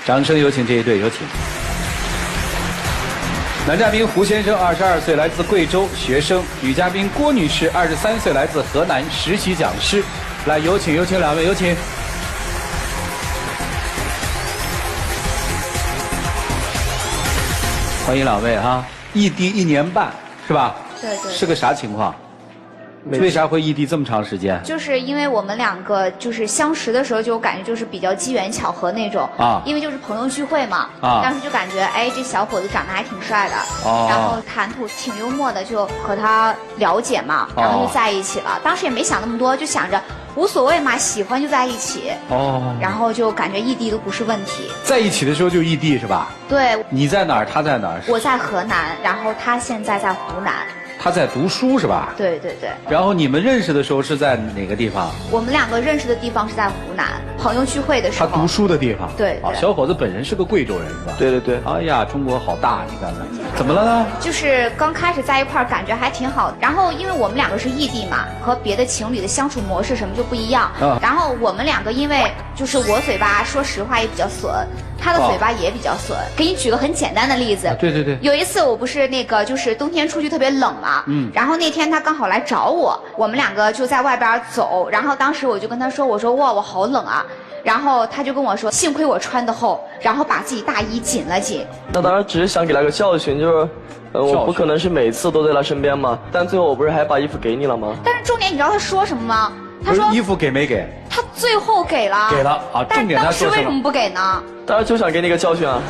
掌声有请这一对，有请。男嘉宾胡先生，22岁，来自贵州，学生；女嘉宾郭女士，23岁，来自河南，实习讲师。来，有请两位，有请。欢迎两位哈，异地1年半是吧？对对。是个啥情况？为啥会异地这么长时间？就是因为我们两个就是相识的时候，就感觉就是比较机缘巧合那种啊。因为就是朋友聚会嘛啊，当时就感觉哎，这小伙子长得还挺帅的，然后谈吐挺幽默的，就和他了解嘛，然后就在一起了。当时也没想那么多，就想着无所谓嘛，喜欢就在一起哦。然后就感觉异地都不是问题。在一起的时候就异地是吧？对。你在哪儿？他在哪儿？我在河南，然后他现在在湖南。他在读书是吧？对对对。然后你们认识的时候是在哪个地方？我们两个认识的地方是在湖南，朋友聚会的时候。他读书的地方。对。啊，小伙子本人是个贵州人是吧？对对对。哎呀，中国好大，你看看。怎么了呢？就是刚开始在一块儿感觉还挺好，然后因为我们两个是异地嘛，和别的情侣的相处模式什么就不一样。然后我们两个因为就是我嘴巴说实话也比较损。他的嘴巴也比较损，给你举个很简单的例子。对对对。有一次我不是那个就是冬天出去特别冷嘛，然后那天他刚好来找我，我们两个就在外边走，然后当时我就跟他说，我说哇我好冷啊，然后他就跟我说幸亏我穿得厚，然后把自己大衣紧了紧。那当然只是想给他个教训，就是我不可能是每次都在他身边嘛，但最后我不是还把衣服给你了吗？但是重点你知道他说什么吗？他说衣服给没给？他最后给了。给了啊，重点他说什么？但当时为什么不给呢？当然就想给你个教训啊！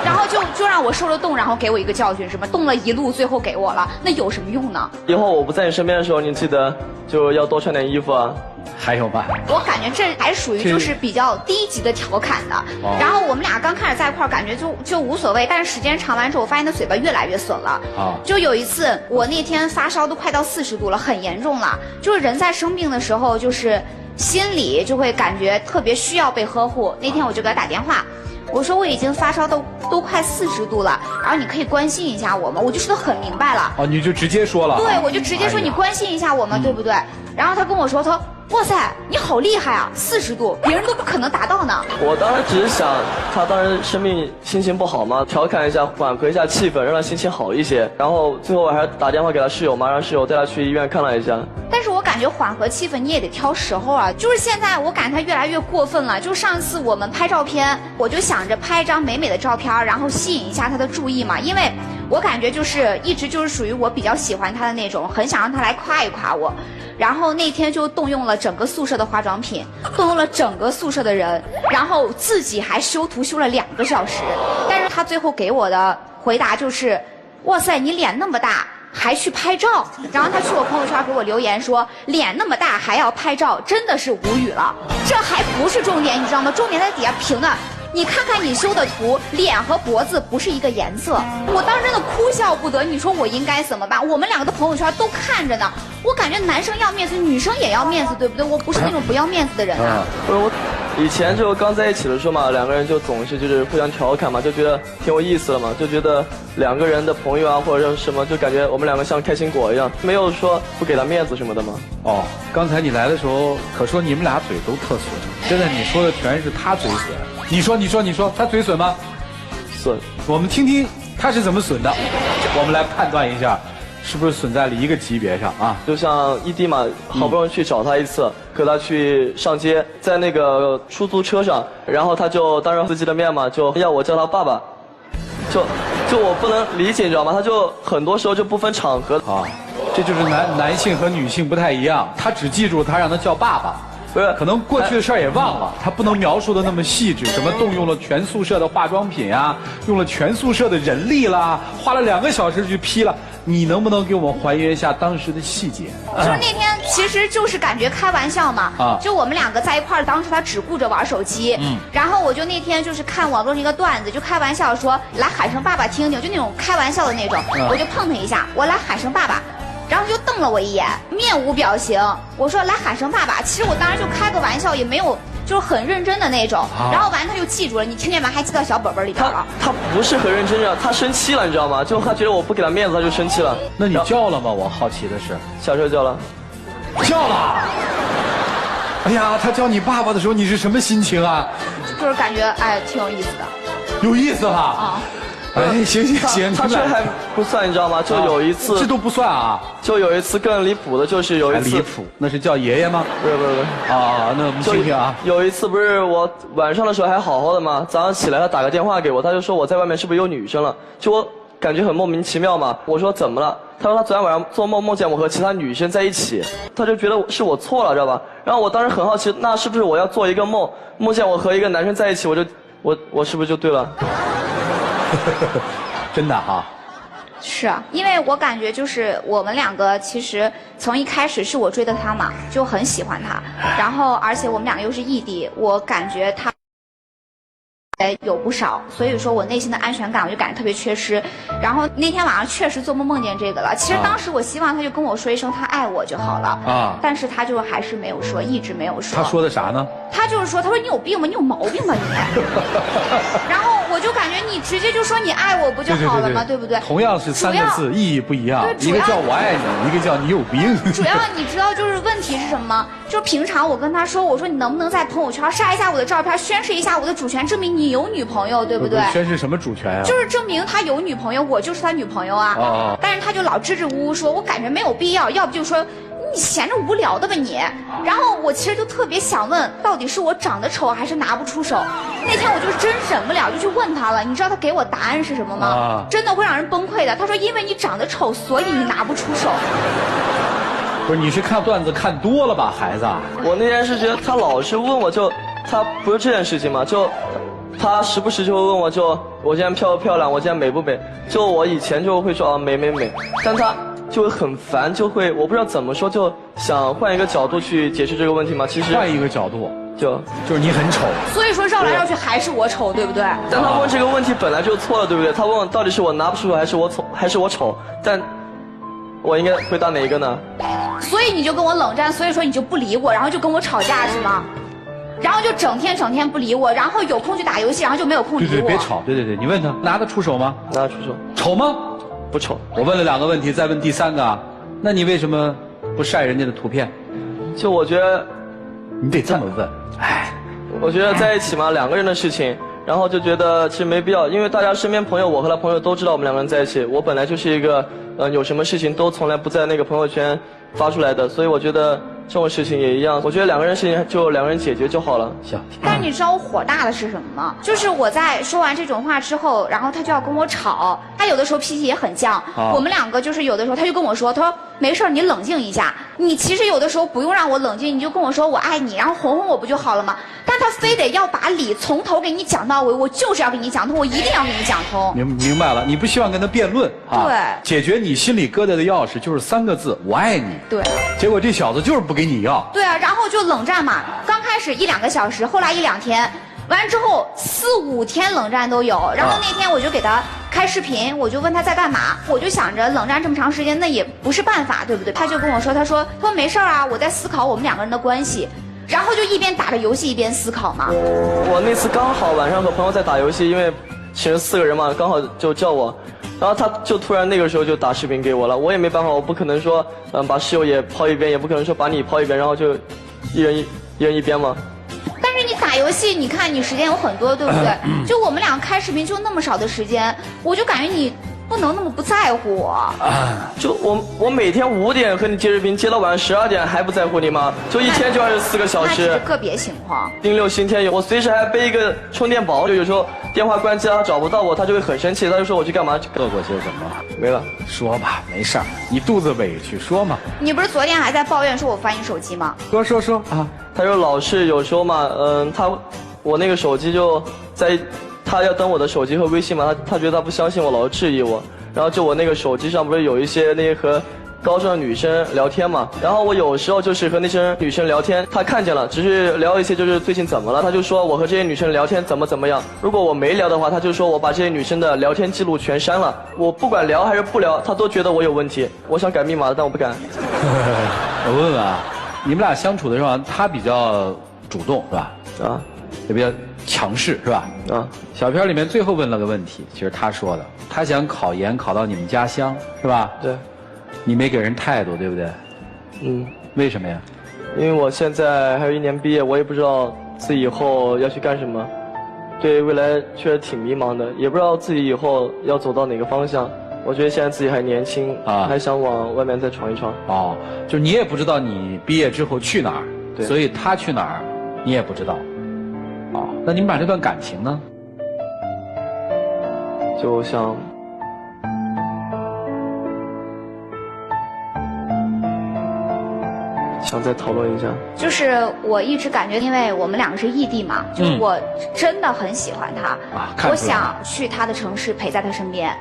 然后就让我受了冻，然后给我一个教训，什么冻了一路，最后给我了，那有什么用呢？以后我不在你身边的时候，你记得就要多穿点衣服啊。还有吧？我感觉这还属于就是比较低级的调侃的。然后我们俩刚开始在一块儿，感觉就无所谓，但是时间长完之后，我发现他嘴巴越来越损了。就有一次，我那天发烧都快到40度了，很严重了。就是人在生病的时候，就是心里就会感觉特别需要被呵护。那天我就给他打电话。我说我已经发烧都快40度了，然后你可以关心一下我吗？我就说得很明白了。哦，你就直接说了。对，我就直接说你关心一下我吗？对不对？然后他跟我说，他说哇塞，你好厉害啊，40度，别人都不可能达到呢。我当然只是想他当时生病心情不好嘛，调侃一下，缓和一下气氛，让他心情好一些。然后最后我还打电话给他室友嘛，让室友带他去医院看了一下。但是我感觉缓和气氛你也得挑时候啊，就是现在我感觉他越来越过分了。就上次我们拍照片，我就想着拍一张美美的照片，然后吸引一下他的注意嘛，因为我感觉就是一直就是属于我比较喜欢他的那种，很想让他来夸一夸我。然后那天就动用了整个宿舍的化妆品，动用了整个宿舍的人，然后自己还修图修了2个小时。但是他最后给我的回答就是哇塞，你脸那么大还去拍照。然后他去我朋友圈给我留言说，脸那么大还要拍照，真的是无语了。这还不是重点，你知道吗？重点在底下评的，你看看你修的图，脸和脖子不是一个颜色。我当时真的哭笑不得，你说我应该怎么办？我们两个的朋友圈都看着呢，我感觉男生要面子，女生也要面子，对不对？我不是那种不要面子的人啊。我以前就刚在一起的时候嘛，两个人就总是就是互相调侃嘛，就觉得挺有意思的嘛，就觉得两个人的朋友啊或者什么，就感觉我们两个像开心果一样，没有说不给他面子什么的嘛。哦，刚才你来的时候可说你们俩嘴都特损，现在你说的全是他嘴损。你说他嘴损吗？损。我们听听他是怎么损的，我们来判断一下是不是损在了一个级别上啊。就像异地嘛，好不容易去找他一次，和他去上街，在那个出租车上，然后他就当着司机的面嘛，就要我叫他爸爸，就我不能理解，你知道吗？他就很多时候就不分场合啊，这就是男性和女性不太一样，他只记住他让他叫爸爸。不是，可能过去的事儿也忘了，他不能描述的那么细致，什么动用了全宿舍的化妆品啊，用了全宿舍的人力啦，花了2个小时去批了，你能不能给我们还原一下当时的细节？就是那天其实就是感觉开玩笑嘛，就我们两个在一块儿，当时他只顾着玩手机，然后我就那天就是看网络上一个段子，就开玩笑说来喊声爸爸听听，就那种开玩笑的那种，我就碰他一下，我来喊声爸爸。然后就瞪了我一眼，面无表情。我说来喊声爸爸，其实我当时就开个玩笑，也没有就是很认真的那种。然后完他就记住了，你听见吗？还记到小本本里边了。他不是很认真啊，他生气了，你知道吗？就他觉得我不给他面子，他就生气了。那你叫了吗？我好奇的是，小时候叫了。叫了。哎呀，他叫你爸爸的时候，你是什么心情啊？就是感觉哎挺有意思的。有意思吧？啊。哎，行，他这还不算，你知道吗？就有一次，这都不算啊。就有一次更离谱的，就是有一次离谱，那是叫爷爷吗？不是。啊，那我们听听啊。有一次不是我晚上的时候还好好的吗？早上起来他打个电话给我，他就说我在外面是不是有女生了？就我感觉很莫名其妙嘛。我说怎么了？他说他昨天晚上做梦梦见我和其他女生在一起，他就觉得是我错了，知道吧？然后我当时很好奇，那是不是我要做一个梦，梦见我和一个男生在一起，我是不是就对了？真的哈。是啊，因为我感觉就是我们两个其实从一开始是我追的他嘛，就很喜欢他，然后而且我们两个又是异地，我感觉他有不少，所以说我内心的安全感我就感觉特别缺失。然后那天晚上确实做梦梦见这个了。其实当时我希望他就跟我说一声他爱我就好了啊，但是他就还是没有说，一直没有说。他说的啥呢？他就是说，他说你有病吗？你有毛病吧你？然后我就感觉你直接就说你爱我不就好了吗？对不对？同样是3个字，意义不一样。一个叫我爱你，一个叫你有病。主要你知道就是问题是什么吗？就是平常我跟他说，我说你能不能在朋友圈晒一下我的照片，宣示一下我的主权，证明你有女朋友，对不对？宣示什么主权啊？就是证明他有女朋友，我就是他女朋友啊。哦。但是他就老支支吾吾说，我感觉没有必要，要不就说你闲着无聊的吧你。然后我其实就特别想问，到底是我长得丑还是拿不出手？那天我就真忍不了，就去问他了。你知道他给我答案是什么吗？真的会让人崩溃的。他说，因为你长得丑，所以你拿不出手。不是，你是看段子看多了吧，孩子？我那天是觉得他老是问我他不是这件事情嘛，他时不时就会问我我今天漂不漂亮，我今天美不美？我以前就会说美，但他就会很烦，我不知道怎么说，就想换一个角度去解释这个问题嘛。其实换一个角度，就是你很丑，所以说绕来绕去还是我丑，对不对？但他问这个问题本来就错了，对不对？他问我到底是我拿不出手还是我丑，但我应该回答哪一个呢？所以你就跟我冷战，所以说你就不理我，然后就跟我吵架是吗？然后就整天不理我，然后有空去打游戏，然后就没有空理我。对，别吵，对，你问他拿得出手吗？拿得出手。丑吗？不丑。我问了2个问题，再问第3个啊，那你为什么不晒人家的图片？我觉得，你得这么问。哎，我觉得在一起嘛，2个人的事情。然后就觉得其实没必要，因为大家身边朋友，我和他朋友都知道我们2个人在一起。我本来就是一个，有什么事情都从来不在那个朋友圈发出来的，所以我觉得这种事情也一样。我觉得2个人事情就2个人解决就好了。行。但你知道我火大的是什么吗？就是我在说完这种话之后，然后他就要跟我吵。他有的时候脾气也很犟。我们2个就是有的时候他就跟我说，他说没事你冷静一下。你其实有的时候不用让我冷静，你就跟我说我爱你，然后哄哄我不就好了吗？但他非得要把理从头给你讲到尾，我就是要给你讲通，我一定要给你讲通。明白了，你不希望跟他辩论啊？对。解决你心里疙瘩的钥匙就是3个字：我爱你。对。结果这小子就是不给你要。对啊，然后就冷战嘛。刚开始1-2个小时，后来1-2天，完之后4、5天冷战都有。然后那天我就给他开视频，我就问他在干嘛，我就想着冷战这么长时间，那也不是办法，对不对？他就跟我说，他说没事啊，我在思考我们2个人的关系。然后就一边打着游戏一边思考嘛。我那次刚好晚上和朋友在打游戏，因为其实4个人嘛，刚好就叫我，然后他就突然那个时候就打视频给我了，我也没办法，我不可能说把室友也抛一边，也不可能说把你抛一边，然后就一人一边嘛。但是你打游戏，你看你时间有很多，对不对？就我们俩开视频就那么少的时间，我就感觉你不能那么不在乎我。就我每天5点和你接视频，接到晚上12点还不在乎你吗？就一天就24个小时。那是个别情况。星6星天有，我随时还背一个充电宝，就有时候电话关机他找不到我，他就会很生气，他就说我去干嘛？做过些什么？没了。说吧，没事儿，你肚子委屈说嘛。你不是昨天还在抱怨说我翻你手机吗？说啊。他说老是有时候嘛，我那个手机就在，他要登我的手机和微信嘛，他觉得他不相信我，老是质疑我。然后就我那个手机上不是有一些那些和高中的女生聊天嘛，然后我有时候就是和那些女生聊天，他看见了，只是聊一些就是最近怎么了，他就说我和这些女生聊天怎么样。如果我没聊的话，他就说我把这些女生的聊天记录全删了。我不管聊还是不聊，他都觉得我有问题。我想改密码的，但我不敢。我问问啊，你们俩相处的时候，他比较主动是吧？啊，也比较强势是吧？啊，小片里面最后问了个问题，其实他说的，他想考研考到你们家乡是吧？对。你没给人态度，对不对？为什么呀？因为我现在还有1年毕业，我也不知道自己以后要去干什么。对未来确实挺迷茫的，也不知道自己以后要走到哪个方向。我觉得现在自己还年轻啊，还想往外面再闯一闯。哦，就你也不知道你毕业之后去哪儿，对，所以他去哪儿，你也不知道。哦，那你们俩这段感情呢？就想再讨论一下。就是我一直感觉，因为我们两个是异地嘛，就是我真的很喜欢他，我想去他的城市陪在他身边，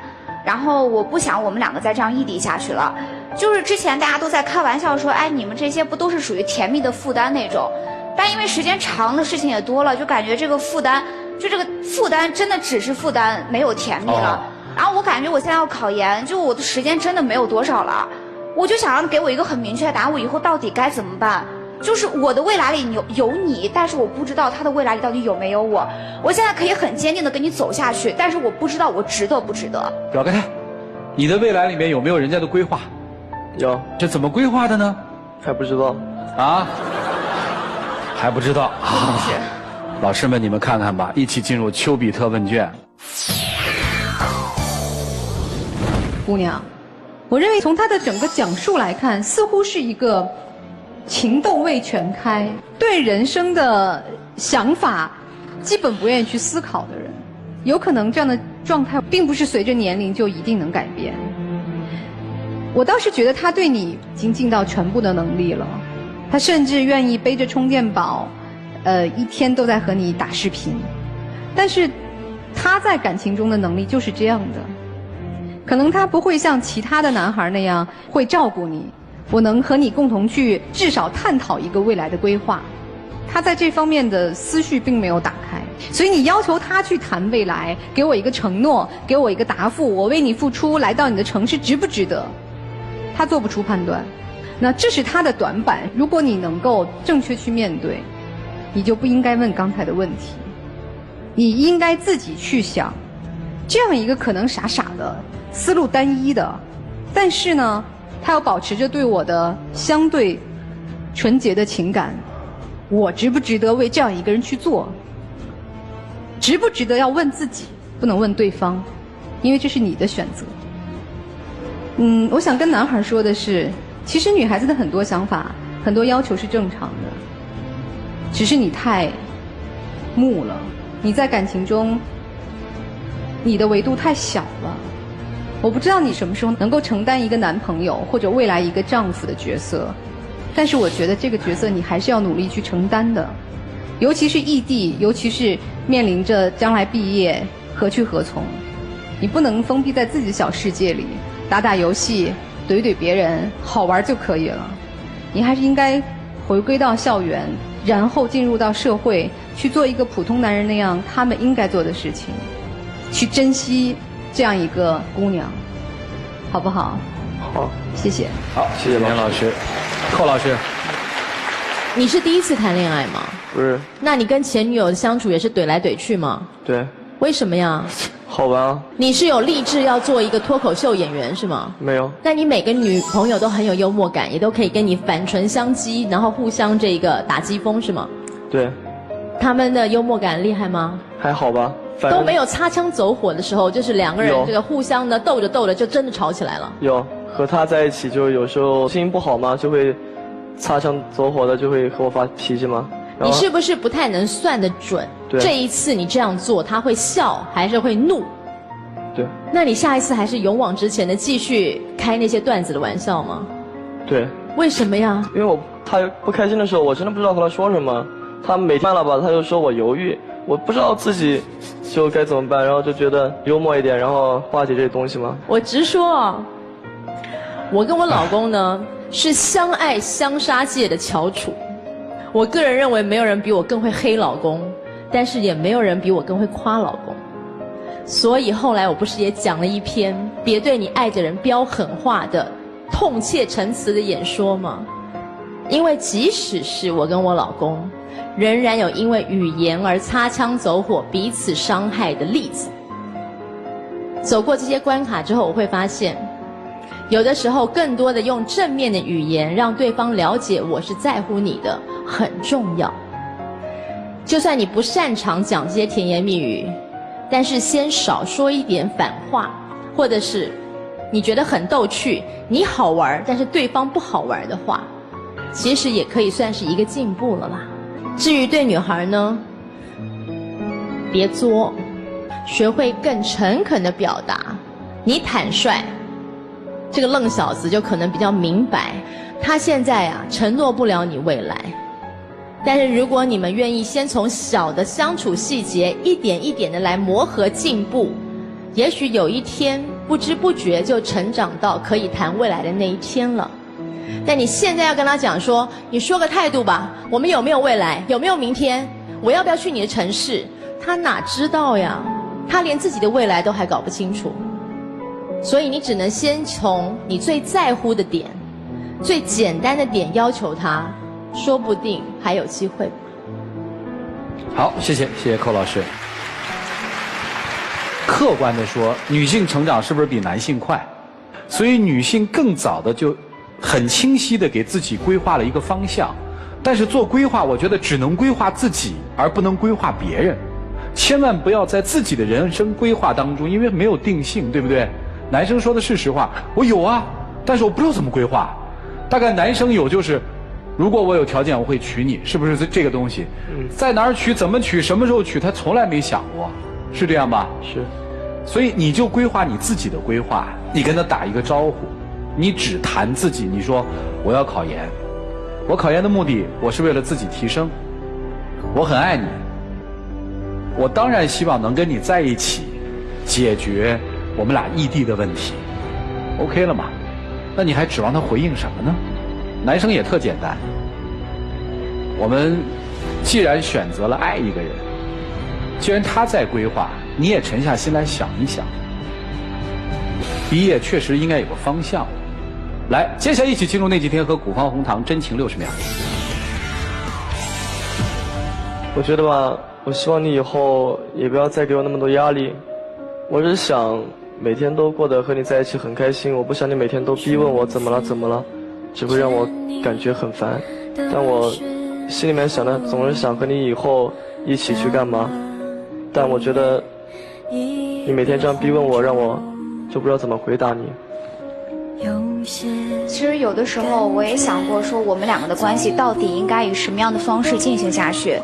然后我不想我们两个再这样异地下去了。就是之前大家都在开玩笑说，哎，你们这些不都是属于甜蜜的负担那种？但因为时间长了，事情也多了，就感觉这个负担，就这个负担真的只是负担，没有甜蜜了。然后我感觉我现在要考研，就我的时间真的没有多少了。我就想让给我一个很明确的答案，我以后到底该怎么办？就是我的未来里有你，但是我不知道他的未来里到底有没有我。我现在可以很坚定的跟你走下去，但是我不知道我值得不值得。表个态，你的未来里面有没有人家的规划？有。这怎么规划的呢？还不知道。啊？还不知道啊？老师们，你们看看吧，一起进入丘比特问卷。姑娘，我认为从她的整个讲述来看，似乎是一个情窦未全开，对人生的想法基本不愿意去思考的人。有可能这样的状态并不是随着年龄就一定能改变。我倒是觉得她对你已经尽到全部的能力了，她甚至愿意背着充电宝，一天都在和你打视频。但是她在感情中的能力就是这样的。可能他不会像其他的男孩那样会照顾你，我能和你共同去至少探讨一个未来的规划。他在这方面的思绪并没有打开，所以你要求他去谈未来，给我一个承诺，给我一个答复，我为你付出，来到你的城市值不值得？他做不出判断，那这是他的短板。如果你能够正确去面对，你就不应该问刚才的问题，你应该自己去想，这样一个可能傻傻的思路单一的，但是呢，他要保持着对我的相对纯洁的情感，我值不值得为这样一个人去做？值不值得要问自己，不能问对方，因为这是你的选择。我想跟男孩说的是，其实女孩子的很多想法、很多要求是正常的，只是你太木了，你在感情中，你的维度太小了。我不知道你什么时候能够承担一个男朋友或者未来一个丈夫的角色，但是我觉得这个角色你还是要努力去承担的，尤其是异地，尤其是面临着将来毕业何去何从，你不能封闭在自己的小世界里，打打游戏，怼怼别人，好玩就可以了。你还是应该回归到校园，然后进入到社会，去做一个普通男人那样他们应该做的事情，去珍惜这样一个姑娘，好不好？好，谢谢。好，谢谢梁老师。寇老师，你是第一次谈恋爱吗？不是。那你跟前女友的相处也是怼来怼去吗？对。为什么呀？好玩啊。你是有立志要做一个脱口秀演员是吗？没有。那你每个女朋友都很有幽默感，也都可以跟你反唇相讥，然后互相这个打击风是吗？对。他们的幽默感厉害吗？还好吧。都没有擦枪走火的时候，就是两个人这个互相的斗着斗着就真的吵起来了。有，和他在一起就有时候心情不好嘛，就会擦枪走火的，就会和我发脾气嘛。你是不是不太能算得准？对。这一次你这样做，他会笑还是会怒？对。那你下一次还是勇往直前的继续开那些段子的玩笑吗？对。为什么呀？因为他不开心的时候，我真的不知道和他说什么。他每天了吧，他就说我犹豫。我不知道自己就该怎么办，然后就觉得幽默一点，然后化解这些东西嘛。我直说，我跟我老公呢是相爱相杀界的翘楚。我个人认为没有人比我更会黑老公，但是也没有人比我更会夸老公。所以后来我不是也讲了一篇别对你爱的人飙狠话的痛切陈词的演说吗？因为即使是我跟我老公仍然有因为语言而擦枪走火、彼此伤害的例子。走过这些关卡之后，我会发现，有的时候更多的用正面的语言让对方了解我是在乎你的，很重要。就算你不擅长讲这些甜言蜜语，但是先少说一点反话，或者是你觉得很逗趣，你好玩但是对方不好玩的话，其实也可以算是一个进步了啦。至于对女孩呢，别作，学会更诚恳的表达。你坦率，这个愣小子就可能比较明白，他现在啊承诺不了你未来。但是如果你们愿意先从小的相处细节一点一点的来磨合进步，也许有一天不知不觉就成长到可以谈未来的那一天了。但你现在要跟他讲说，你说个态度吧，我们有没有未来，有没有明天，我要不要去你的城市，他哪知道呀？他连自己的未来都还搞不清楚。所以你只能先从你最在乎的点，最简单的点要求他，说不定还有机会。好，谢谢寇老师。客观的说，女性成长是不是比男性快？所以女性更早的就很清晰的给自己规划了一个方向。但是做规划，我觉得只能规划自己，而不能规划别人。千万不要在自己的人生规划当中，因为没有定性，对不对？男生说的是实话，我有啊，但是我不知道怎么规划。大概男生有就是，如果我有条件，我会娶你，是不是这个东西？在哪儿娶，怎么娶，什么时候娶，他从来没想过，是这样吧？是。所以你就规划你自己的规划，你跟他打一个招呼，你只谈自己，你说我要考研，我考研的目的，我是为了自己提升，我很爱你，我当然希望能跟你在一起，解决我们俩异地的问题 ，OK 了吗？那你还指望他回应什么呢？男生也特简单，我们既然选择了爱一个人，既然他在规划，你也沉下心来想一想，毕业确实应该有个方向。来，接下来一起进入那几天和古方红糖真情60秒。我觉得吧，我希望你以后也不要再给我那么多压力。我是想每天都过得和你在一起很开心，我不想你每天都逼问我怎么了，只会让我感觉很烦。但我心里面想的总是想和你以后一起去干嘛，但我觉得你每天这样逼问我，让我就不知道怎么回答你。其实有的时候我也想过，说我们两个的关系到底应该以什么样的方式进行下去。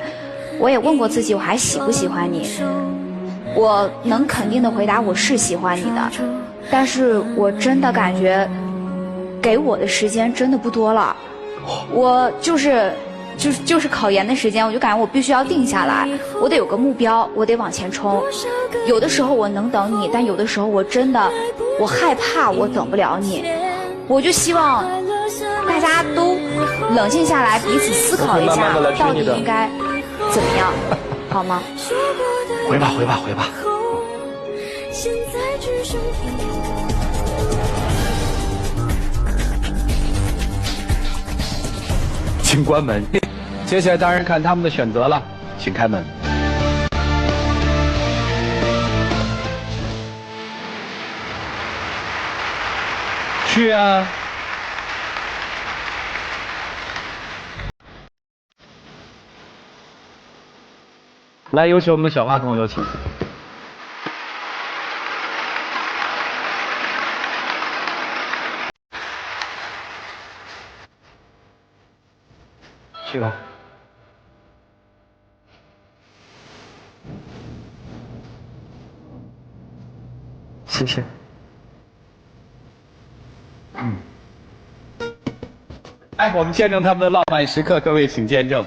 我也问过自己，我还喜不喜欢你？我能肯定的回答，我是喜欢你的，但是我真的感觉给我的时间真的不多了。我就是考研的时间，我就感觉我必须要定下来，我得有个目标，我得往前冲。有的时候我能等你，但有的时候我真的我害怕我等不了你。我就希望大家都冷静下来，彼此思考一下，到底应该怎么样，好吗？回吧。请关门。接下来当然看他们的选择了，请开门。去啊！来，有请我们的小话筒，有请。去吧。谢谢。哎，我们见证他们的浪漫时刻，各位请见证。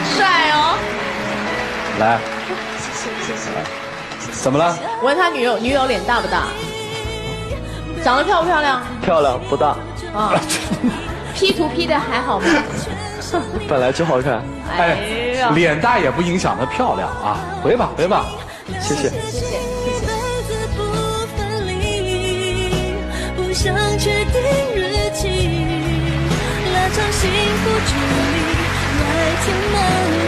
帅哦！来，谢谢。怎么了？我问他女友脸大不大？长得漂不漂亮？漂亮不大，啊，P 图 P 的还好吗？本来就好看。哎，脸大也不影响她漂亮啊！回吧。谢谢。想确定日期，拉长幸福距离，来填满。